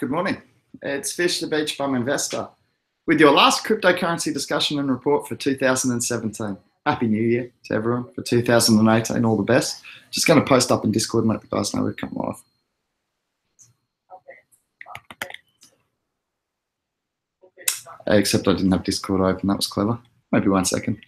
Good morning. It's Fish, the Beach Bum Investor, with your last cryptocurrency discussion and report for 2017. Happy New Year to everyone for 2018. All the best. Just going to post up in Discord and let the guys know we've come live. Except I didn't have Discord open. That was clever. Maybe 1 second.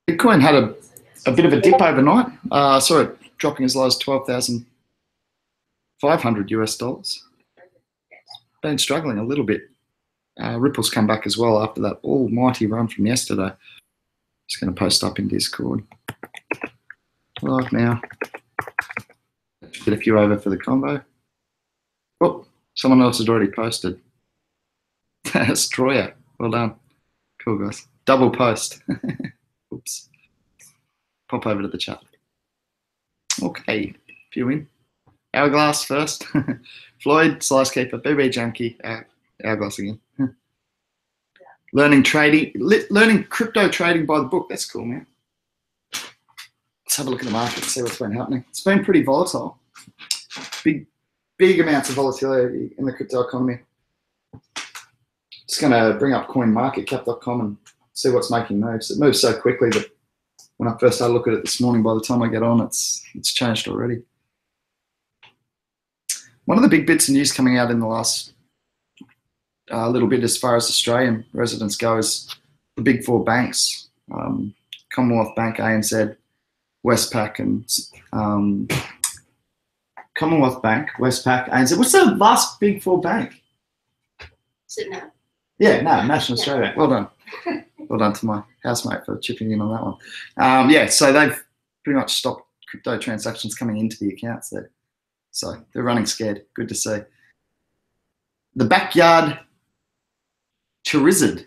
Bitcoin had a bit of a dip overnight. Saw it dropping as low as 12,500 US dollars. Been struggling a little bit. Ripple's come back as well after that almighty run from yesterday. Just going to post up in Discord. Live now. Get a few over for the combo. Oh, someone else has already posted. Destroyer. Well done. Cool, guys. Double post. Oops. Pop over to the chat. Okay. Few in. Hourglass first. Floyd, Slice Keeper, BB Junkie. Hourglass again. Learning crypto trading by the book. That's cool, man. Let's have a look at the market, see what's been happening. It's been pretty volatile. Big amounts of volatility in the crypto economy. Just going to bring up coinmarketcap.com and see what's making moves. It moves so quickly that when I first started looking at it this morning, by the time I get on, it's changed already. One of the big bits of news coming out in the last little bit as far as Australian residents go is the big four banks, Commonwealth Bank, ANZ, Westpac, and Commonwealth Bank, Westpac, ANZ. What's the last big four bank? Is it now? Yeah, no, National Australia Bank. Well done. Well done to my housemate for chipping in on that one. Yeah, so they've pretty much stopped crypto transactions coming into the accounts there. So they're running scared. Good to see. The Backyard Charizard.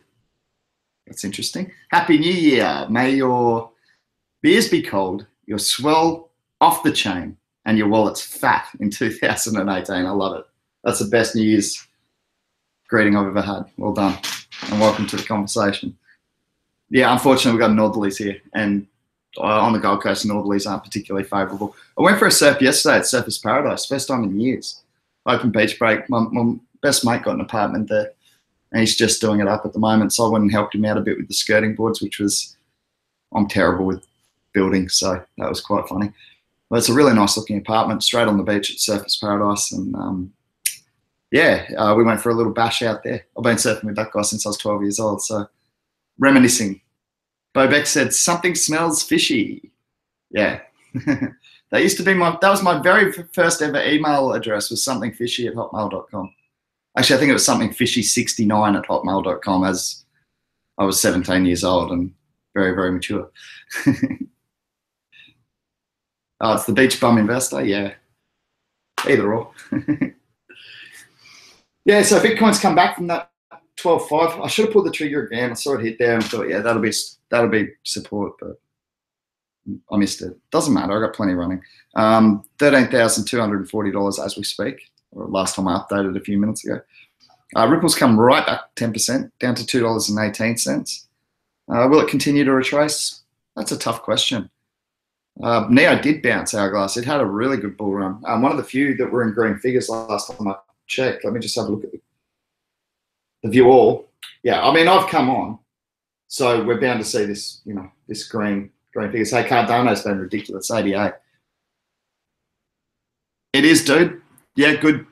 That's interesting. Happy New Year. May your beers be cold, your swell off the chain, and your wallet's fat in 2018. I love it. That's the best New Year's greeting I've ever had. Well done. And welcome to the conversation. Yeah, unfortunately, we've got northerlies here. And on the Gold Coast, northerlies aren't particularly favourable. I went for a surf yesterday at Surfers Paradise. First time in years. Open beach break. My best mate got an apartment there. And he's just doing it up at the moment. So I went and helped him out a bit with the skirting boards, which was, I'm terrible with building. So that was quite funny. But it's a really nice looking apartment straight on the beach at Surfers Paradise. And yeah, we went for a little bash out there. I've been surfing with that guy since I was 12 years old. So reminiscing. Bobeck said, something smells fishy. Yeah. That used to be that was my very first ever email address, was somethingfishy@hotmail.com. Actually, I think it was somethingfishy69@hotmail.com, as I was 17 years old and very, very mature. Oh, it's the Beach Bum Investor. Yeah. Either or. Yeah, so Bitcoin's come back from that 12.5. I should have pulled the trigger again. I saw it hit there and thought, yeah, that'll be support, but I missed it. Doesn't matter. I got plenty running. $13,240 as we speak. Or last time I updated a few minutes ago. Ripple's come right back 10%, down to $2.18. Will it continue to retrace? That's a tough question. Neo did bounce Hourglass. It had a really good bull run. One of the few that were in green figures last time I checked. Let me just have a look at the view all. Yeah, I mean, I've come on, so we're bound to see this, you know, this green figures. Hey, Cardano's been ridiculous, 88. It is, dude. Yeah, good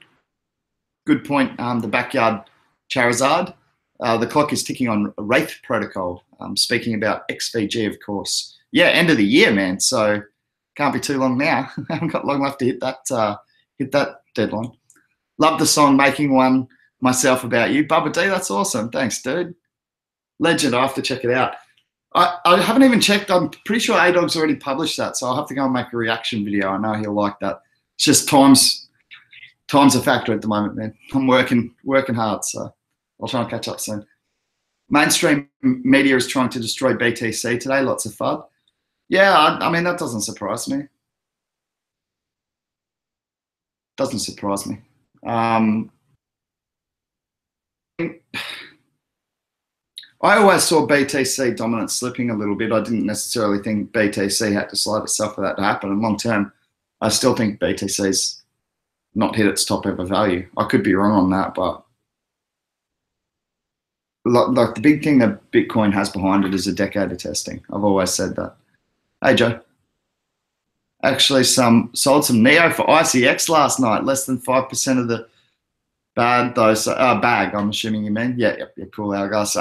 point. The Backyard Charizard. The clock is ticking on Wraith Protocol. Speaking about XVG, of course. Yeah, end of the year, man. So can't be too long now. I haven't got long left to hit that deadline. Love the song Making One Myself About You. Bubba D, that's awesome. Thanks, dude. Legend. I have to check it out. I haven't even checked. I'm pretty sure A-Dog's already published that, so I'll have to go and make a reaction video. I know he'll like that. It's just time's a factor at the moment, man. I'm working hard, so I'll try and catch up soon. Mainstream media is trying to destroy BTC today. Lots of FUD. Yeah, I mean, that doesn't surprise me. Doesn't surprise me. I always saw BTC dominance slipping a little bit. I didn't necessarily think BTC had to slide itself for that to happen. And long term, I still think BTC's not hit its top ever value. I could be wrong on that, but like the big thing that Bitcoin has behind it is a decade of testing. I've always said that. Hey, Joe. Actually, sold some Neo for ICX last night. Less than 5% of the bag. I'm assuming you mean. Yeah, cool, our guys.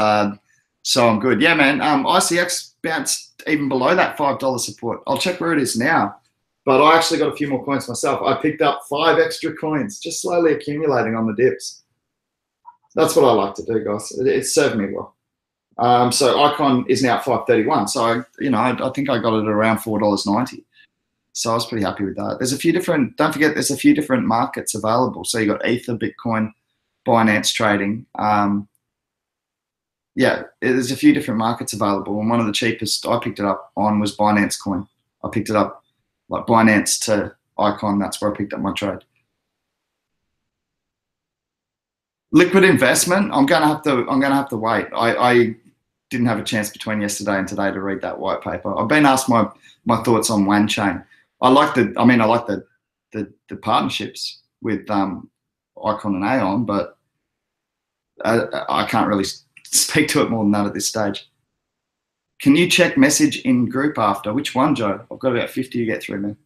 So I'm good. Yeah, man. ICX bounced even below that $5 support. I'll check where it is now. But I actually got a few more coins myself. I picked up 5 extra coins, just slowly accumulating on the dips. That's what I like to do, guys. It's served me well. So Icon is now at 5.31. So I think I got it at around $4.90. So I was pretty happy with that. There's a few different. Don't forget, there's a few different markets available. So you got Ether, Bitcoin, Binance trading. Yeah, there's a few different markets available, and one of the cheapest I picked it up on was Binance Coin. I picked it up like Binance to Icon. That's where I picked up my trade. Liquid investment. I'm gonna have to wait. I didn't have a chance between yesterday and today to read that white paper. I've been asked my thoughts on One Chain. I like the partnerships with Icon and Aeon, but I can't really speak to it more than that at this stage. Can you check message in group after? Which one, Joe? I've got about 50 to get through, man.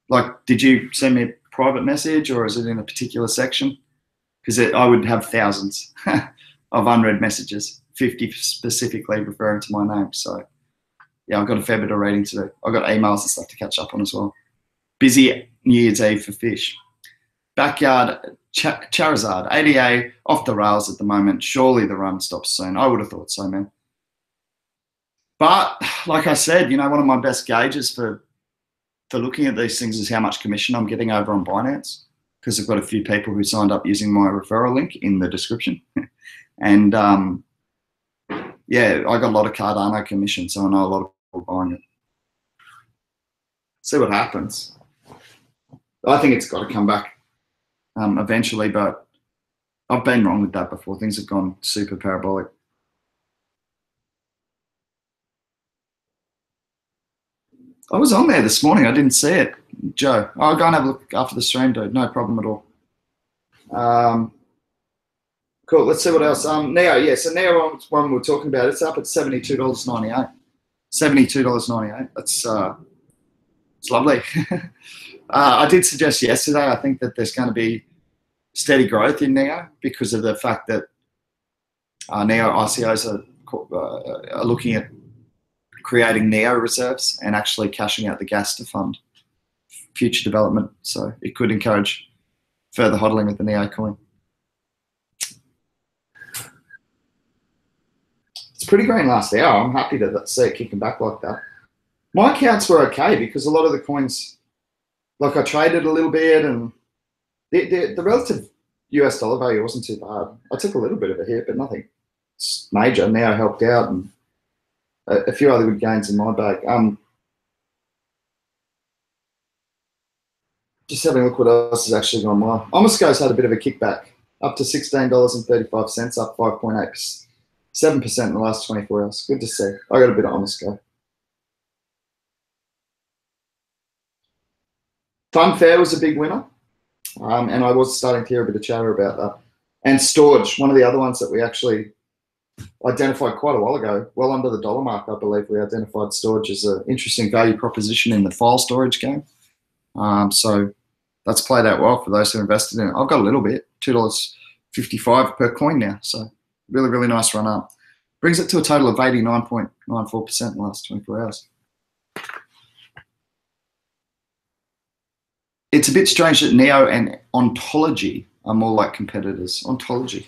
Like, did you send me a private message or is it in a particular section? Because I would have thousands of unread messages, 50 specifically referring to my name. So, yeah, I've got a fair bit of reading to do. I've got emails and stuff to catch up on as well. Busy New Year's Eve for fish. Backyard Charizard, ADA off the rails at the moment. Surely the run stops soon. I would have thought so, man. But like I said, one of my best gauges for looking at these things is how much commission I'm getting over on Binance, because I've got a few people who signed up using my referral link in the description. And yeah, I got a lot of Cardano commission, so I know a lot of people buying it. See what happens. I think it's got to come back eventually, but I've been wrong with that before. Things have gone super parabolic. I was on there this morning. I didn't see it, Joe. I'll go and have a look after the stream, dude. No problem at all. Cool. Let's see what else. Neo, yeah. So Neo, one we're talking about, it's up at $72.98. $72.98. That's it's lovely. I did suggest yesterday, I think that there's going to be steady growth in Neo because of the fact that Neo ICOs are looking at creating Neo reserves and actually cashing out the gas to fund future development. So it could encourage further hodling with the Neo coin. It's pretty green last hour. I'm happy to see it kicking back like that. My accounts were okay because a lot of the coins, like I traded a little bit, and the relative US dollar value wasn't too bad. I took a little bit of a hit, but nothing major. Now helped out, and a few other good gains in my bag. Just having a look what else has actually gone well. Omasco's had a bit of a kickback, up to $16.35, up 5.8%, 7% in the last 24 hours. Good to see. I got a bit of Omasco. Funfair was a big winner, and I was starting to hear a bit of chatter about that. And Storage, one of the other ones that we actually identified quite a while ago, well under the dollar mark, I believe we identified Storage as an interesting value proposition in the file storage game. So that's played out well for those who invested in it. I've got a little bit, $2.55 per coin now. So really, really nice run up. Brings it to a total of 89.94% in the last 24 hours. It's a bit strange that Neo and Ontology are more like competitors. Ontology.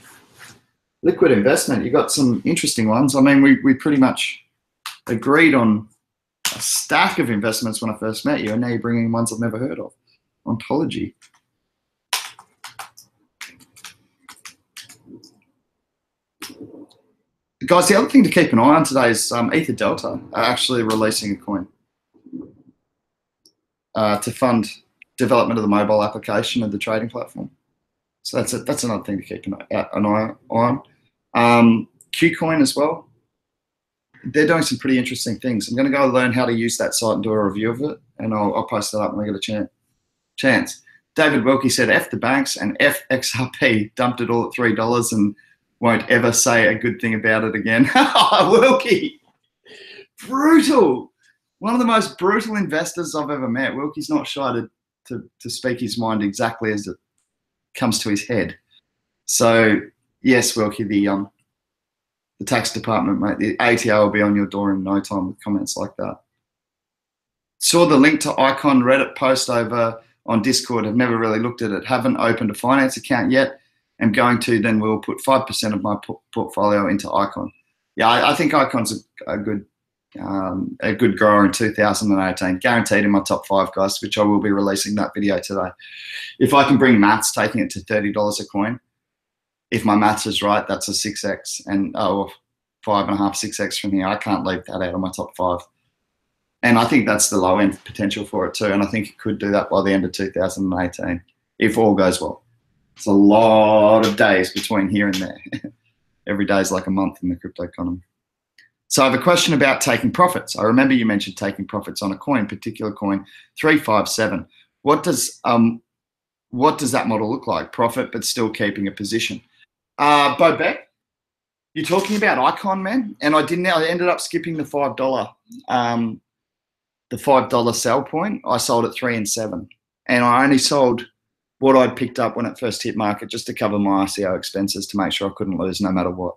Liquid investment, you got some interesting ones. I mean, we pretty much agreed on a stack of investments when I first met you, and now you're bringing ones I've never heard of. Ontology. Guys, the other thing to keep an eye on today is Ether Delta are actually releasing a coin to fund development of the mobile application of the trading platform. So that's another thing to keep an eye on. Qcoin as well. they're doing some pretty interesting things. I'm going to go learn how to use that site and do a review of it, and I'll post that up when I get a chance. David Wilkie said, F the banks and F XRP, dumped it all at $3 and won't ever say a good thing about it again. Wilkie, brutal. One of the most brutal investors I've ever met. Wilkie's not shy to speak his mind exactly as it comes to his head. So yes, Wilkie, the tax department, mate, the ATO will be on your door in no time with comments like that. Saw the link to Icon Reddit post over on Discord. Have never really looked at it. Haven't opened a finance account yet. I'm going to. Then we'll put 5% of my portfolio into Icon. Yeah, I think Icon's a good grower in 2018. Guaranteed in my top 5, guys, which I will be releasing that video today. If I can bring maths, taking it to $30 a coin, if my maths is right, that's a 6x, and 5.5, 6x from here. I can't leave that out of my top 5. And I think that's the low end potential for it too. And I think it could do that by the end of 2018, if all goes well. It's a lot of days between here and there. Every day is like a month in the crypto economy. So I have a question about taking profits. I remember you mentioned taking profits on a coin, particular coin, 357. What does that model look like? Profit, but still keeping a position. Bo Beck, you're talking about Icon, man, and I ended up skipping the $5 sell point. I sold at 3 and 7, and I only sold what I'd picked up when it first hit market just to cover my ICO expenses to make sure I couldn't lose no matter what.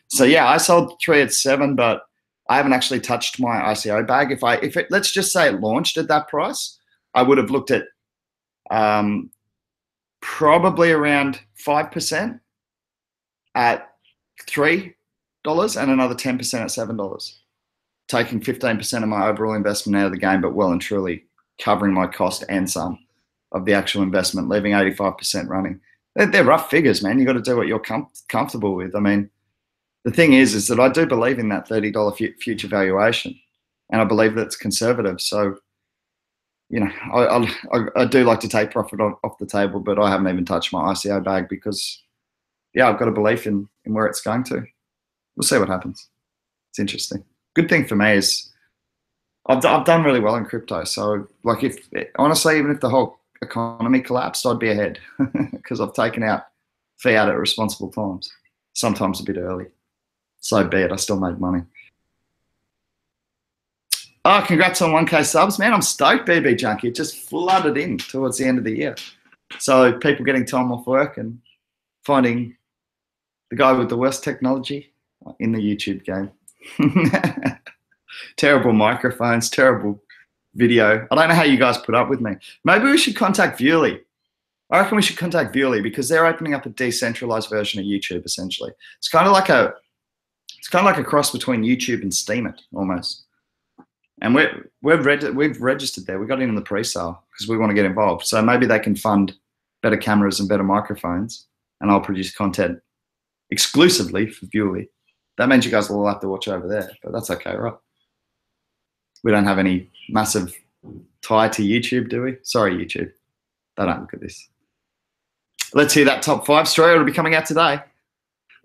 So yeah, I sold 3 at 7, but I haven't actually touched my ICO bag. If it let's just say it launched at that price, I would have looked at probably around 5% at $3 and another 10% at $7, taking 15% of my overall investment out of the game, but well and truly covering my cost and some of the actual investment, leaving 85% running. They're rough figures, man. You got to do what you're comfortable with. I mean, the thing is that I do believe in that $30 future valuation, and I believe that it's conservative. So, you know, I do like to take profit off the table, but I haven't even touched my ICO bag because, yeah, I've got a belief in where it's going to. We'll see what happens. It's interesting. Good thing for me is I've done really well in crypto. So, like, honestly, even if the whole economy collapsed, I'd be ahead because I've taken out fiat at responsible times, sometimes a bit early. So be it. I still made money. Oh, congrats on 1K subs, man. I'm stoked, BB Junkie. It just flooded in towards the end of the year. So people getting time off work and finding the guy with the worst technology in the YouTube game. Terrible microphones, terrible video. I don't know how you guys put up with me. Maybe we should contact Viewly. I reckon we should contact Viewly because they're opening up a decentralized version of YouTube. Essentially, it's kind of like a cross between YouTube and Steemit almost. And we've registered there. We got in the pre-sale because we want to get involved. So maybe they can fund better cameras and better microphones, and I'll produce content exclusively for Viewly. That means you guys will all have to watch over there, but that's okay, right? We don't have any massive tie to YouTube, do we? Sorry, YouTube. They don't look at this. Let's hear that top 5 story. It'll be coming out today.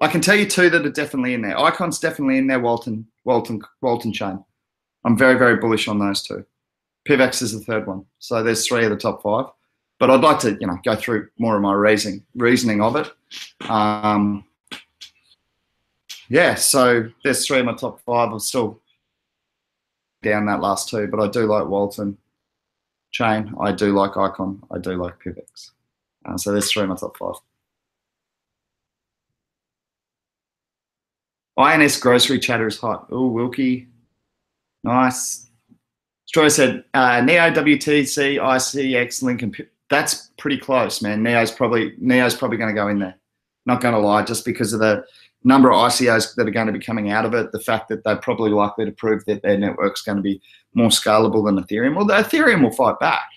I can tell you 2 that are definitely in there. Icon's definitely in there. Walton Chain. I'm very, very bullish on those 2. PIVX is the 3rd one. So there's 3 of the top 5. But I'd like to, go through more of my reasoning of it. Yeah, so there's 3 of my top 5. I'm still down that last 2, but I do like Walton Chain. I do like Icon. I do like PIVX. So there's 3 of my top 5. INS grocery chatter is hot. Oh, Wilkie. Nice. Troy said, Neo, WTC, ICX, Lincoln. That's pretty close, man. Neo's probably going to go in there. Not going to lie, just because of the number of ICOs that are going to be coming out of it, the fact that they're probably likely to prove that their network's going to be more scalable than Ethereum. Although Ethereum will fight back.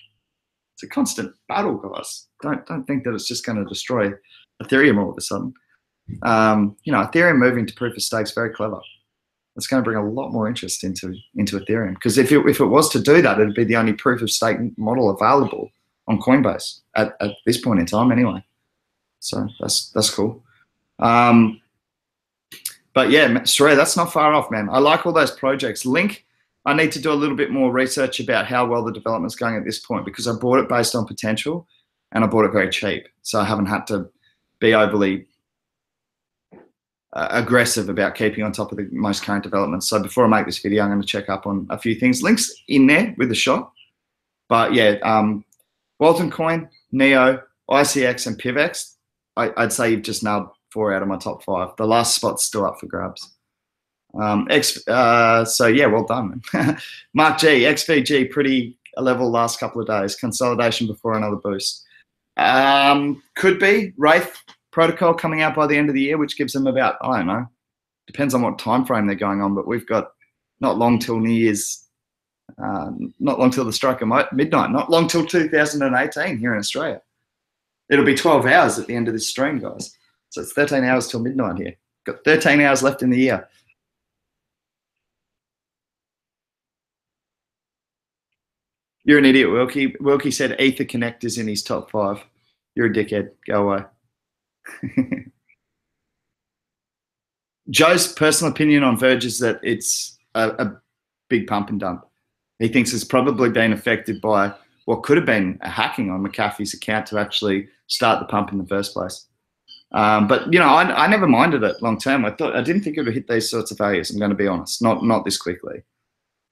It's a constant battle, guys. Don't think that it's just going to destroy Ethereum all of a sudden. Ethereum moving to proof of stake is very clever. It's going to bring a lot more interest into Ethereum, because if it was to do that, it'd be the only proof of stake model available on Coinbase at this point in time, anyway. So that's cool. But But yeah, Australia, that's not far off, man. I like all those projects. Link, I need to do a little bit more research about how well the development's going at this point, because I bought it based on potential and I bought it very cheap. So I haven't had to be overly aggressive about keeping on top of the most current developments. So before I make this video, I'm going to check up on a few things. Links in there with a shot. But yeah, Walton Coin, Neo, ICX, and PIVX, I'd say you've just nailed 4 out of my top 5. The last spot's still up for grabs. So yeah, well done, man. Mark G, XVG, pretty level last couple of days. Consolidation before another boost. Could be Wraith protocol coming out by the end of the year, which gives them about, I don't know, depends on what time frame they're going on, but we've got not long till New Year's, not long till the strike of midnight, not long till 2018 here in Australia. It'll be 12 hours at the end of this stream, guys. So it's 13 hours till midnight here. Got 13 hours left in the year. You're an idiot, Wilkie. Wilkie said Ether Connect is in his top 5. You're a dickhead. Go away. Joe's personal opinion on Verge is that it's a big pump and dump. He thinks it's probably been affected by what could have been a hacking on McAfee's account to actually start the pump in the first place. But you know, I never minded it long term. I didn't think it would hit these sorts of values. I'm going to be honest, not this quickly.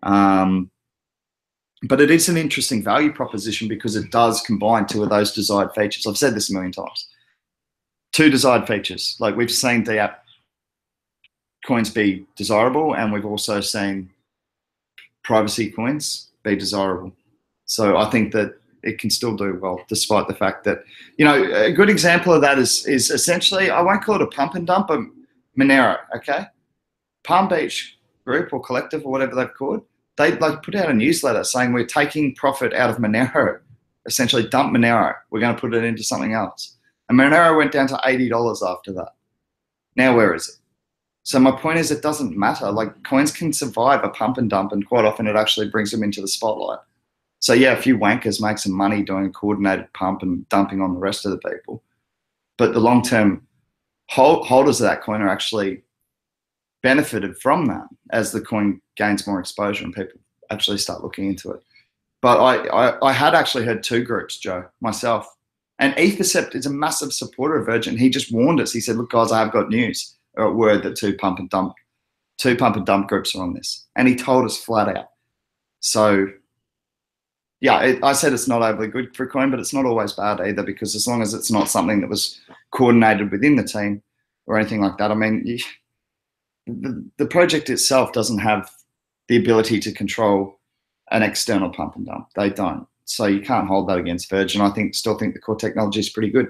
But it is an interesting value proposition because it does combine 2 of those desired features. I've said this a million times. 2 desired features. Like we've seen DApp coins be desirable, and we've also seen privacy coins be desirable. So I think that it can still do well, despite the fact that, you know, a good example of that is essentially, I won't call it a pump and dump, but Monero, okay? Palm Beach Group or Collective or whatever they've called, they like put out a newsletter saying we're taking profit out of Monero, essentially dump Monero. We're going to put it into something else. And Monero went down to $80 after that. Now where is it? So my point is, it doesn't matter. Like coins can survive a pump and dump, and quite often it actually brings them into the spotlight. So yeah, a few wankers make some money doing a coordinated pump and dumping on the rest of the people. But the long-term holders of that coin are actually benefited from that as the coin gains more exposure and people actually start looking into it. But I had actually heard 2 groups, Joe, myself. And Ethercept is a massive supporter of Virgin. He just warned us. He said, look, guys, I have got news or a word that 2 pump and dump groups are on this. And he told us flat out. So yeah, I said it's not overly good for coin, but it's not always bad either, because as long as it's not something that was coordinated within the team or anything like that, I mean, the project itself doesn't have the ability to control an external pump and dump. They don't. So you can't hold that against Virgin. I still think the core technology is pretty good.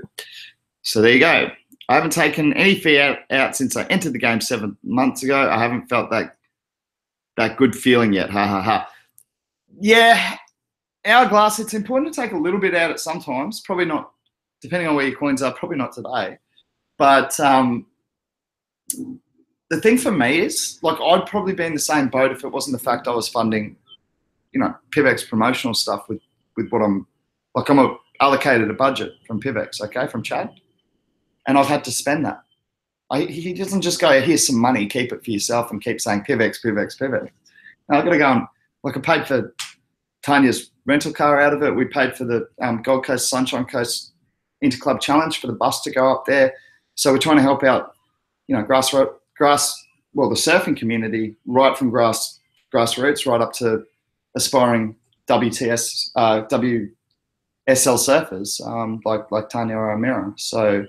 So there you go. I haven't taken any Fiat out since I entered the game 7 months ago. I haven't felt that good feeling yet. Ha ha ha. Yeah, Hourglass, it's important to take a little bit out at sometimes. Probably not, depending on where your coins are, probably not today. But the thing for me is, like, I'd probably be in the same boat if it wasn't the fact I was funding, you know, PIVX promotional stuff with what I'm allocated a budget from PIVX, okay, from Chad. And I've had to spend that. He doesn't just go, here's some money, keep it for yourself and keep saying PIVX, PIVX, PIVX. No, I've got to go and, like, I paid for Tanya's rental car out of it. We paid for the Gold Coast Sunshine Coast Interclub Challenge for the bus to go up there. So we're trying to help out, you know, the surfing community, right from grassroots right up to aspiring WSL surfers like Tanya or Amira. So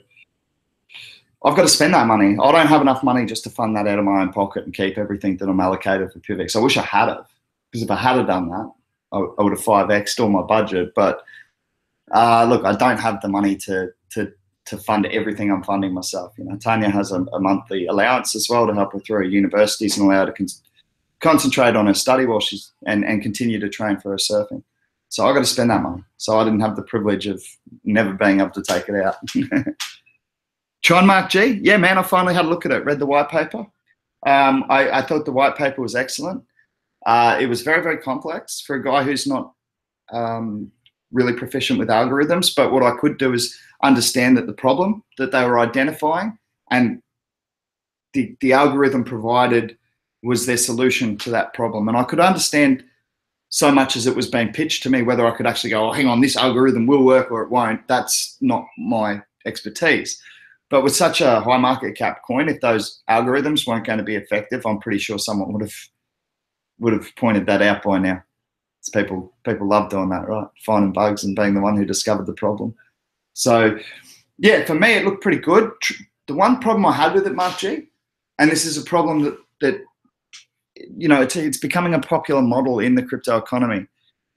I've got to spend that money. I don't have enough money just to fund that out of my own pocket and keep everything that I'm allocated for PIVX. I wish I had it, because if I had done that, I would have 5x'd all my budget. But look, I don't have the money to fund everything I'm funding myself. You know, Tanya has a monthly allowance as well to help her through her universities and allow her to concentrate on her study while she's and continue to train for her surfing. So I got to spend that money. So I didn't have the privilege of never being able to take it out. Tron Mark G, yeah, man, I finally had a look at it. Read the white paper. I thought the white paper was excellent. It was very, very complex for a guy who's not really proficient with algorithms. But what I could do is understand that the problem that they were identifying and the algorithm provided was their solution to that problem. And I could understand so much as it was being pitched to me, whether I could actually go, oh, hang on, this algorithm will work or it won't. That's not my expertise. But with such a high market cap coin, if those algorithms weren't going to be effective, I'm pretty sure someone would have pointed that out by now. It's people love doing that, right? Finding bugs and being the one who discovered the problem. So yeah, for me, it looked pretty good. The one problem I had with it, Mark G, and this is a problem that you know, it's becoming a popular model in the crypto economy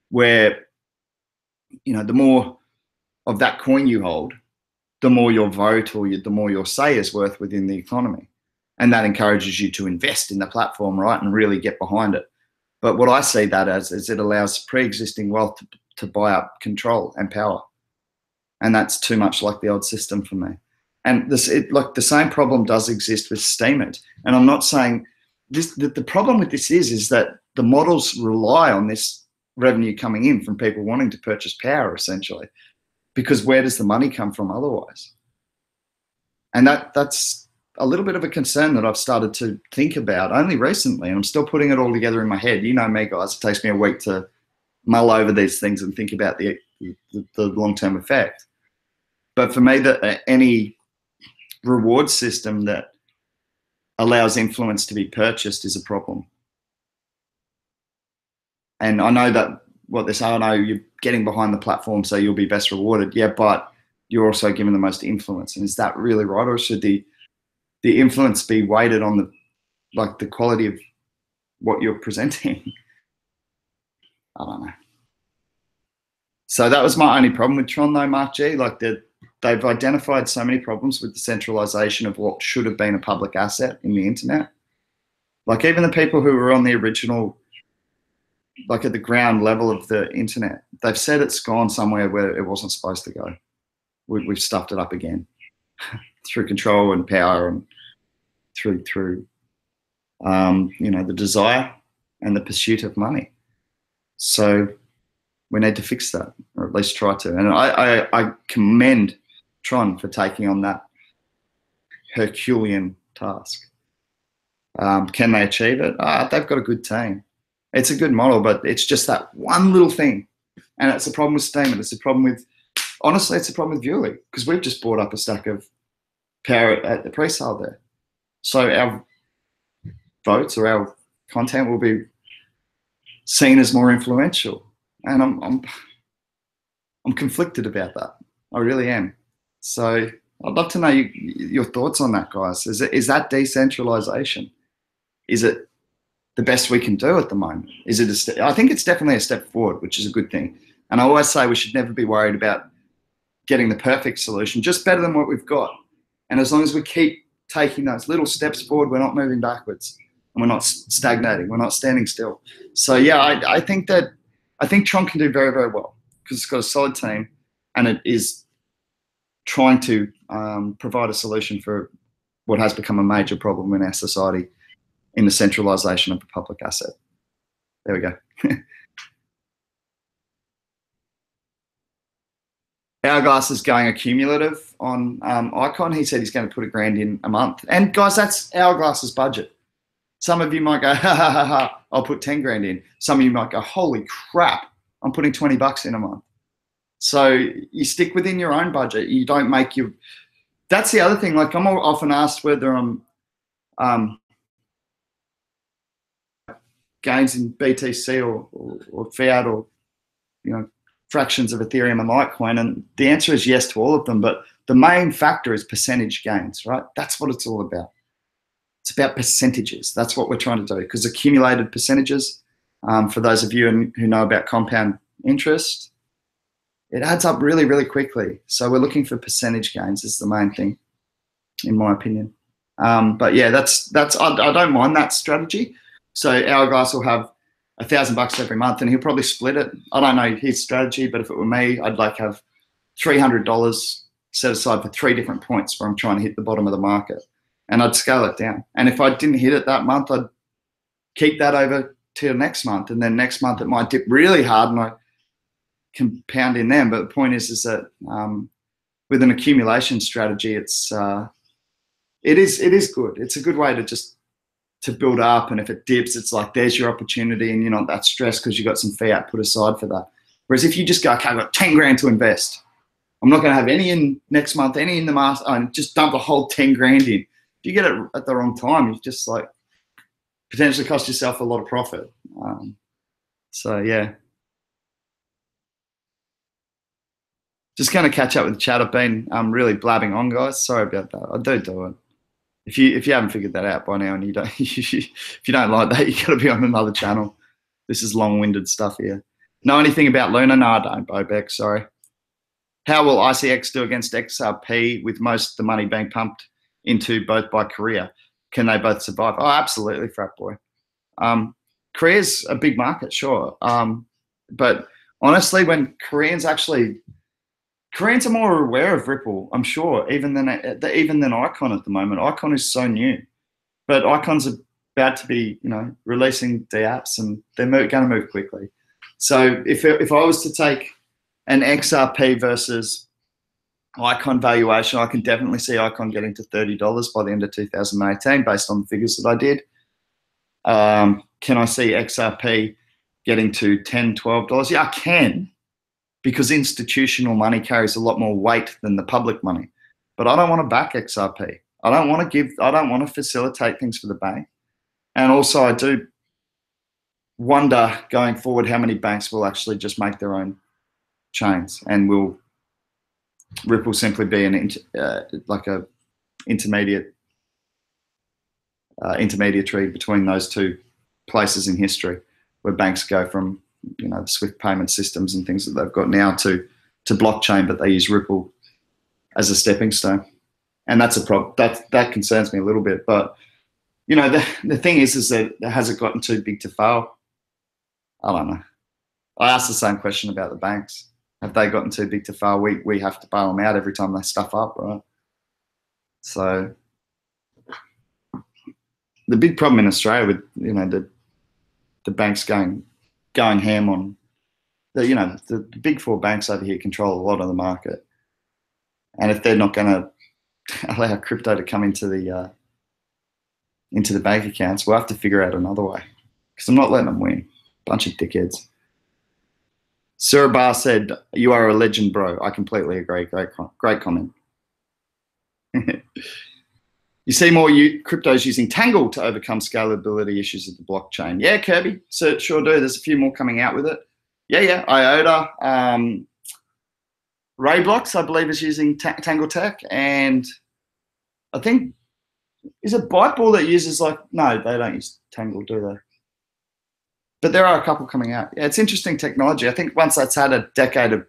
where, you know, the more of that coin you hold, the more your vote or the more your say is worth within the economy. And that encourages you to invest in the platform, right, and really get behind it. But what I see that as is it allows pre-existing wealth to buy up control and power. And that's too much like the old system for me. And like the same problem does exist with Steemit. And I'm not saying this, the problem with this is that the models rely on this revenue coming in from people wanting to purchase power, essentially, because where does the money come from otherwise? And that's a little bit of a concern that I've started to think about only recently, and I'm still putting it all together in my head. You know me, guys, it takes me a week to mull over these things and think about the long-term effect. But for me, any reward system that allows influence to be purchased is a problem. And I know that what they say, I know you're getting behind the platform, so you'll be best rewarded. Yeah, but you're also given the most influence. And is that really right? Or should the influence be weighted on the quality of what you're presenting? I don't know. So that was my only problem with Tron though, Mark G. Like they've identified so many problems with the centralization of what should have been a public asset in the internet. Like even the people who were on the original, like at the ground level of the internet, they've said it's gone somewhere where it wasn't supposed to go. We've stuffed it up again through control and power and through you know, the desire and the pursuit of money. So we need to fix that, or at least try to. And I commend Tron for taking on that Herculean task. Can they achieve it? They've got a good team. It's a good model, but it's just that one little thing. And it's a problem with Steemit. It's a problem with, honestly, it's a problem with Viewly, because we've just bought up a stack of power at the pre-sale there. So our votes or our content will be seen as more influential. And I'm conflicted about that. I really am. So I'd love to know your thoughts on that, guys. Is that decentralization? Is it the best we can do at the moment? Is it I think it's definitely a step forward, which is a good thing. And I always say we should never be worried about getting the perfect solution, just better than what we've got. And as long as we keep taking those little steps forward, we're not moving backwards and we're not stagnating. We're not standing still. So yeah, I think Tron can do very, very well because it's got a solid team and it is trying to provide a solution for what has become a major problem in our society in the centralization of the public asset. There we go. Hourglass is going accumulative on Icon. He said he's going to put $1,000 in a month. And guys, that's Hourglass's budget. Some of you might go, ha, ha, ha, ha, I'll put 10 grand in. Some of you might go, holy crap, I'm putting 20 bucks in a month. So you stick within your own budget. You don't make your, that's the other thing. Like I'm often asked whether I'm gains in BTC or Fiat or, you know, fractions of Ethereum and Litecoin. And the answer is yes to all of them. But the main factor is percentage gains, right? That's what it's all about. It's about percentages. That's what we're trying to do, because accumulated percentages, for those of you who know about compound interest, it adds up really, really quickly. So we're looking for percentage gains is the main thing, in my opinion. But yeah, I don't mind that strategy. So Hourglass will have $1,000 every month, and he'll probably split it. I don't know his strategy, but if it were me, I'd like have $300 set aside for 3 different points where I'm trying to hit the bottom of the market, and I'd scale it down. And if I didn't hit it that month, I'd keep that over till next month, and then next month it might dip really hard, and I compound in them. But the point is that with an accumulation strategy, it's It is good. It's a good way to just to build up, and if it dips, it's like there's your opportunity, and you're not that stressed because you got some fiat put aside for that. Whereas if you just go, okay, I've got 10 grand to invest, I'm not going to have any in next month, any in the master, and just dump a whole 10 grand in. If you get it at the wrong time, you just like potentially cost yourself a lot of profit. So yeah. Just going to catch up with the chat. I've been really blabbing on, guys. Sorry about that. I do it. If you haven't figured that out by now, and you don't, if you don't like that, you got to be on another channel. This is long-winded stuff here. Know anything about Luna? No, I don't. Bobeck, sorry. How will ICX do against XRP with most of the money being pumped into both by Korea? Can they both survive? Oh, absolutely, frat boy. Korea's a big market, sure. But honestly, when Koreans are more aware of Ripple, I'm sure, even than Icon at the moment. Icon is so new, but Icon's about to be, releasing the apps, and they're going to move quickly. So if I was to take an XRP versus Icon valuation, I can definitely see Icon getting to $30 by the end of 2018 based on the figures that I did. Can I see XRP getting to $10, $12? Yeah, I can, because institutional money carries a lot more weight than the public money. But I don't want to back XRP. I don't want to facilitate things for the bank. And also I do wonder going forward how many banks will actually just make their own chains, and will Ripple simply be like a intermediary between those two places in history, where banks go from the Swift payment systems and things that they've got now to blockchain, but they use Ripple as a stepping stone, and that's a problem. That concerns me a little bit. But the thing is that has it gotten too big to fail? I don't know. I asked the same question about the banks. Have they gotten too big to fail? We have to bail them out every time they stuff up, right? So the big problem in Australia with the banks going ham on the big four banks over here control a lot of the market, and if they're not going to allow crypto to come into the bank accounts, we'll have to figure out another way, because I'm not letting them win. Bunch of dickheads. Surabar said, "You are a legend, bro." I completely agree. Great comment. You see more cryptos using Tangle to overcome scalability issues of the blockchain. Yeah, Kirby, so sure do. There's a few more coming out with it. Yeah. IOTA, Rayblocks, I believe, is using Tangle Tech, and I think, is it Byteball that uses no, they don't use Tangle, do they? But there are a couple coming out. Yeah, it's interesting technology. I think once that's had a decade of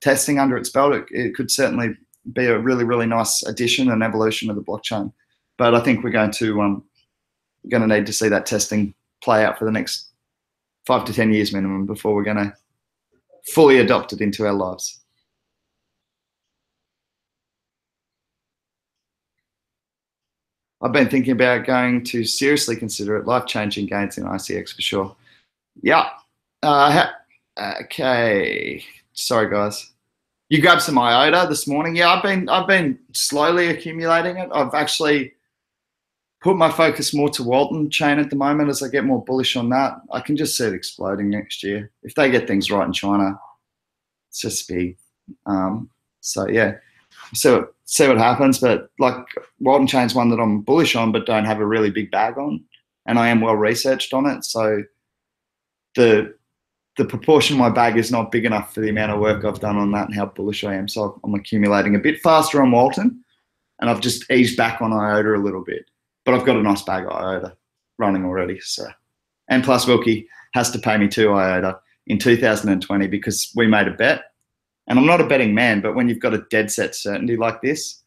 testing under its belt, it could certainly be a really, really nice addition and evolution of the blockchain. But I think we're going to need to see that testing play out for the next 5 to 10 years minimum before we're going to fully adopt it into our lives. I've been thinking about going to seriously consider it. Life-changing gains in ICX for sure. Yeah. Okay. Sorry, guys. You grabbed some IOTA this morning. Yeah, I've been slowly accumulating it. I've actually put my focus more to Walton chain at the moment as I get more bullish on that. I can just see it exploding next year if they get things right in China. It's just big. So yeah, so see what happens. But Walton chain's one that I'm bullish on, but don't have a really big bag on, and I am well researched on it. So the proportion of my bag is not big enough for the amount of work I've done on that and how bullish I am. So I'm accumulating a bit faster on Walton, and I've just eased back on IOTA a little bit. But I've got a nice bag of IOTA running already. So, and plus Wilkie has to pay me 2 IOTA in 2020 because we made a bet. And I'm not a betting man, but when you've got a dead set certainty like this,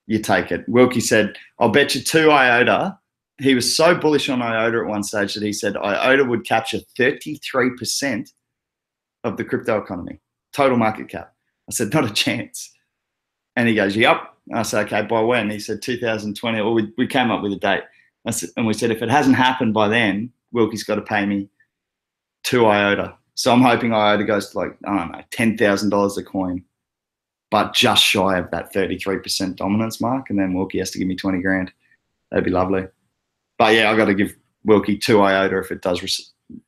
you take it. Wilkie said, "I'll bet you 2 IOTA." He was so bullish on IOTA at one stage that he said IOTA would capture 33% of the crypto economy, total market cap. I said, "Not a chance." And he goes, "Yep." I said, "Okay, by when?" He said 2020, or we came up with a date. And we said, if it hasn't happened by then, Wilkie's got to pay me 2 IOTA. So I'm hoping IOTA goes to I don't know, $10,000 a coin but just shy of that 33% dominance mark, and then Wilkie has to give me 20 grand. That'd be lovely. But yeah, I got to give Wilkie 2 iota if it does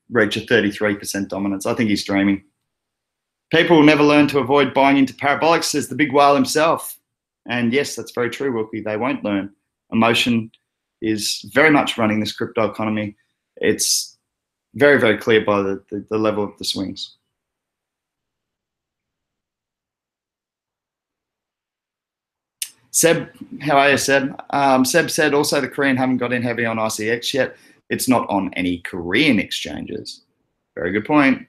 reach a 33% dominance. I think he's dreaming. People will never learn to avoid buying into parabolics, says the big whale himself. And yes, that's very true, Wilkie. They won't learn. Emotion is very much running this crypto economy. It's very, very clear by the level of the swings. Seb, how are you, Seb? Seb said also the Korean haven't got in heavy on ICX yet. It's not on any Korean exchanges. Very good point.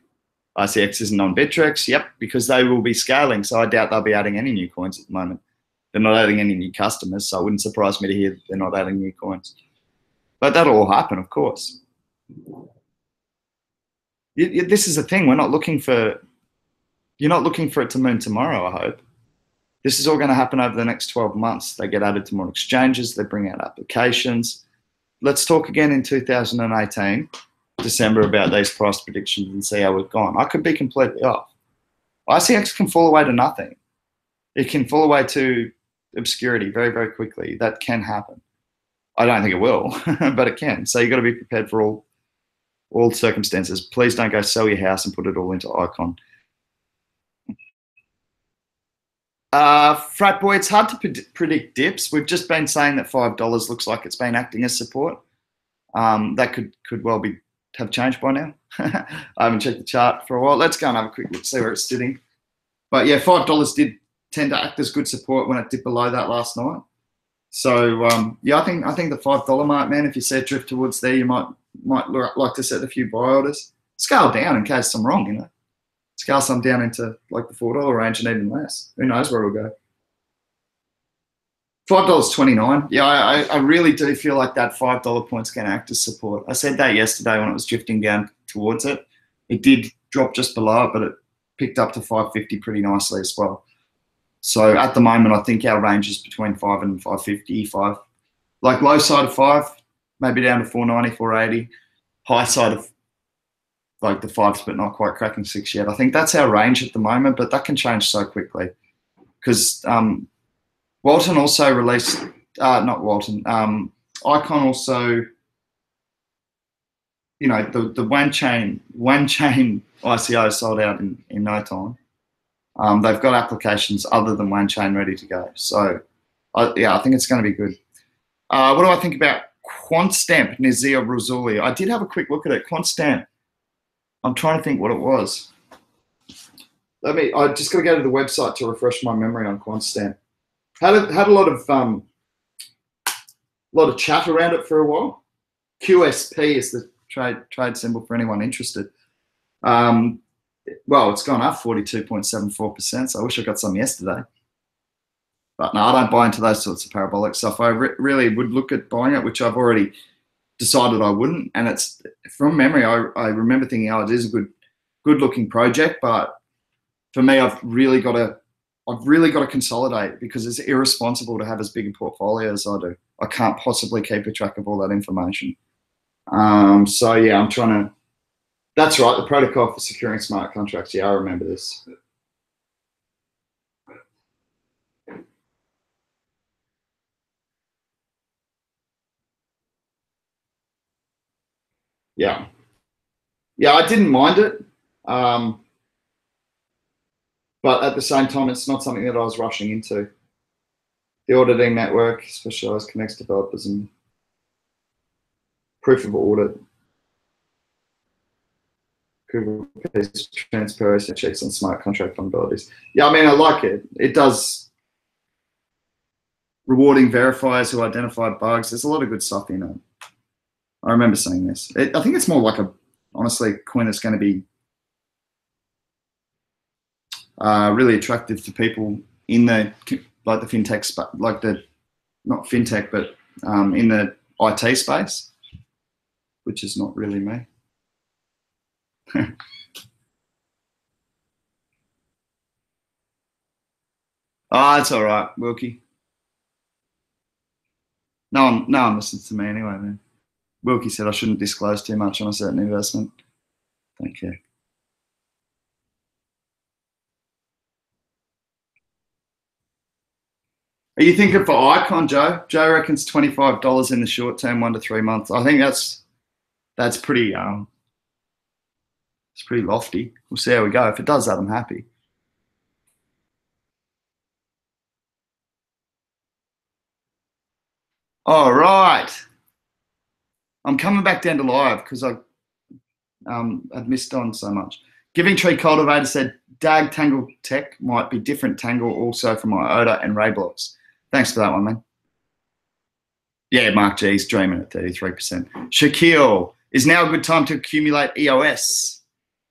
ICX isn't on Bittrex. Yep, because they will be scaling. So I doubt they'll be adding any new coins at the moment. They're not adding any new customers, so it wouldn't surprise me to hear they're not adding new coins. But that'll all happen, of course. This is the thing. We're not looking for. You're not looking for it to moon tomorrow, I hope. This is all going to happen over the next 12 months. They get added to more exchanges. They bring out applications. Let's talk again in 2018, December, about these price predictions and see how we've gone. I could be completely off. ICX can fall away to nothing. It can fall away to obscurity very, very quickly. That can happen. I don't think it will, but it can. So you've got to be prepared for all circumstances. Please don't go sell your house and put it all into Icon. Frat boy, it's hard to predict dips. We've just been saying that $5 looks like it's been acting as support. That could well have changed by now. I haven't checked the chart for a while. Let's go and have a quick look, see where it's sitting. But yeah, $5 did tend to act as good support when it dipped below that last night. So yeah, I think the $5 mark, man. If you see it drift towards there, you might like to set a few buy orders. Scale down in case I'm wrong, you know. Scale some down into like the $4 range and even less. Who knows where it'll go. $5.29. Yeah, I really do feel like that $5 point's going to act as support. I said that yesterday when it was drifting down towards it. It did drop just below it, but it picked up to $5.50 pretty nicely as well. So at the moment, I think our range is between 5 and 5.50, like low side of 5, maybe down to 4.90, 4.80. High side of like the 5s, but not quite cracking 6 yet. I think that's our range at the moment, but that can change so quickly because Walton also released, not Walton, Icon also, you know, the one chain ICO sold out in no time. They've got applications other than one chain ready to go. So yeah, I think it's going to be good. What do I think about QuantStamp, Nazir Razuli? I did have a quick look at it. QuantStamp. I'm trying to think what it was. I just got to go to the website to refresh my memory on QuantStamp. Had a lot of chat around it for a while. QSP is the trade symbol for anyone interested. Well, it's gone up 42.74%. So I wish I got some yesterday. But no, I don't buy into those sorts of parabolic stuff. I really would look at buying it, which I've already decided I wouldn't. And it's from memory, I remember thinking, oh, it is a good looking project, but for me, I've really got to consolidate because it's irresponsible to have as big a portfolio as I do. I can't possibly keep a track of all that information. So yeah, I'm trying to. That's right, the protocol for securing smart contracts. Yeah, I remember this. Yeah. Yeah, I didn't mind it. But at the same time, it's not something that I was rushing into. The auditing network, specialized connects developers and proof of audit. Kubernetes transparency checks on smart contract vulnerabilities. Yeah, I mean, I like it. It does rewarding verifiers who identify bugs. There's a lot of good stuff in it. I remember seeing this. I think it's more like honestly, a coin that's going to be really attractive to people in the fintech, not fintech, but in the IT space, which is not really me. Oh, it's all right, Wilkie. No one listens to me anyway, man. Wilkie said I shouldn't disclose too much on a certain investment. Thank you. Are you thinking for Icon, Joe? Joe reckons $25 in the short term, 1 to 3 months. I think that's pretty it's pretty lofty. We'll see how we go. If it does that, I'm happy. All right. I'm coming back down to live because I've missed on so much. Giving Tree Cultivator said, Dag Tangle Tech might be different Tangle also from Iota and Rayblox. Thanks for that one, man. Yeah, Mark G's dreaming at 33%. Shaquille, is now a good time to accumulate EOS?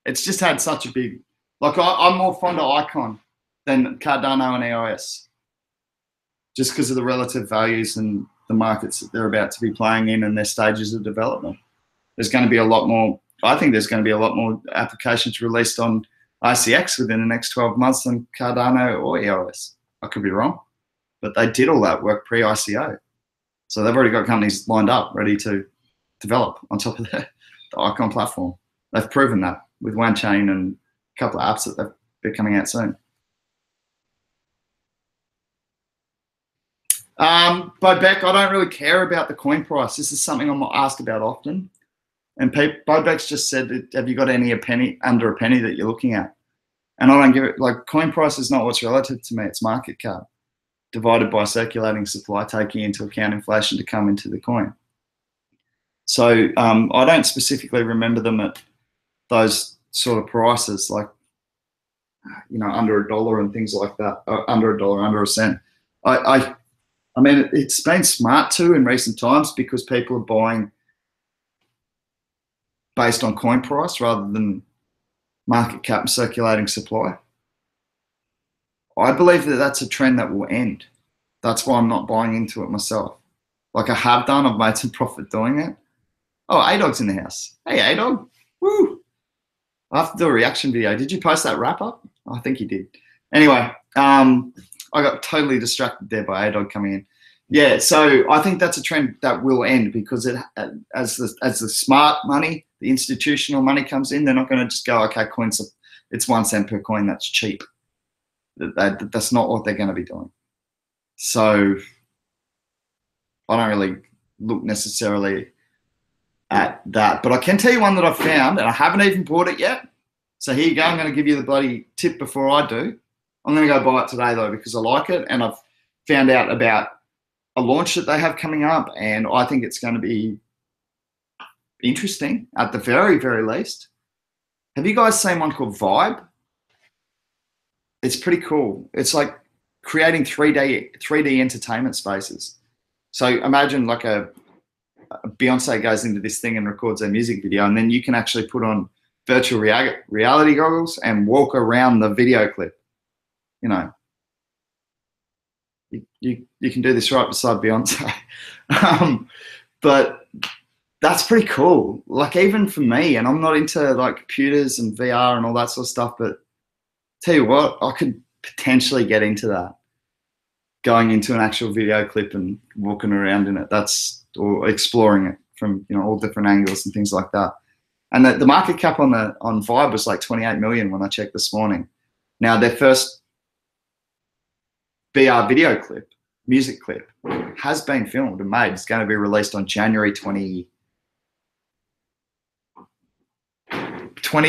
It's just had such a big, like I'm more fond of Icon than Cardano and EOS, just because of the relative values and the markets that they're about to be playing in and their stages of development. There's going to be a lot more, I think there's going to be a lot more applications released on ICX within the next 12 months than Cardano or EOS. I could be wrong, but they did all that work pre-ICO. So they've already got companies lined up, ready to develop on top of the Icon platform. They've proven that with OneChain and a couple of apps that they're coming out soon. Bo Beck, I don't really care about the coin price. This is something I'm asked about often. And Bo Beck's just said, have you got any under a penny that you're looking at? And I don't give it, like, coin price is not what's relative to me. It's market cap divided by circulating supply, taking into account inflation to come into the coin. So I don't specifically remember them at those sort of prices, like, you know, under $1 and things like that, under $1, under a cent. I mean, it's been smart too in recent times because people are buying based on coin price rather than market cap and circulating supply. I believe that that's a trend that will end. That's why I'm not buying into it myself. Like I have done, I've made some profit doing it. Oh, A-Dog's in the house. Hey, A-Dog. Woo. I have to do a reaction video. Did you post that wrap up? I think you did. Anyway, I got totally distracted there by A-Dog coming in. Yeah, so I think that's a trend that will end because as the smart money, the institutional money comes in, they're not going to just go, okay, coins, it's 1 cent per coin, that's cheap. That's not what they're going to be doing. So I don't really look necessarily at that. But I can tell you one that I found, and I haven't even bought it yet. So here you go. I'm going to give you the bloody tip before I do. I'm going to go buy it today, though, because I like it. And I've found out about a launch that they have coming up. And I think it's going to be interesting at the very, very least. Have you guys seen one called Vibe? It's pretty cool. It's like creating 3D entertainment spaces. So imagine like a Beyonce goes into this thing and records a music video, and then you can actually put on virtual reality goggles and walk around the video clip. You know, you can do this right beside Beyonce. But that's pretty cool. Like even for me, and I'm not into like computers and VR and all that sort of stuff, but tell you what, I could potentially get into that. Going into an actual video clip and walking around in it, or exploring it from, you know, all different angles and things like that. And the market cap on Vibe was like 28 million when I checked this morning. Now their first VR video clip, music clip, has been filmed and made. It's going to be released on January 20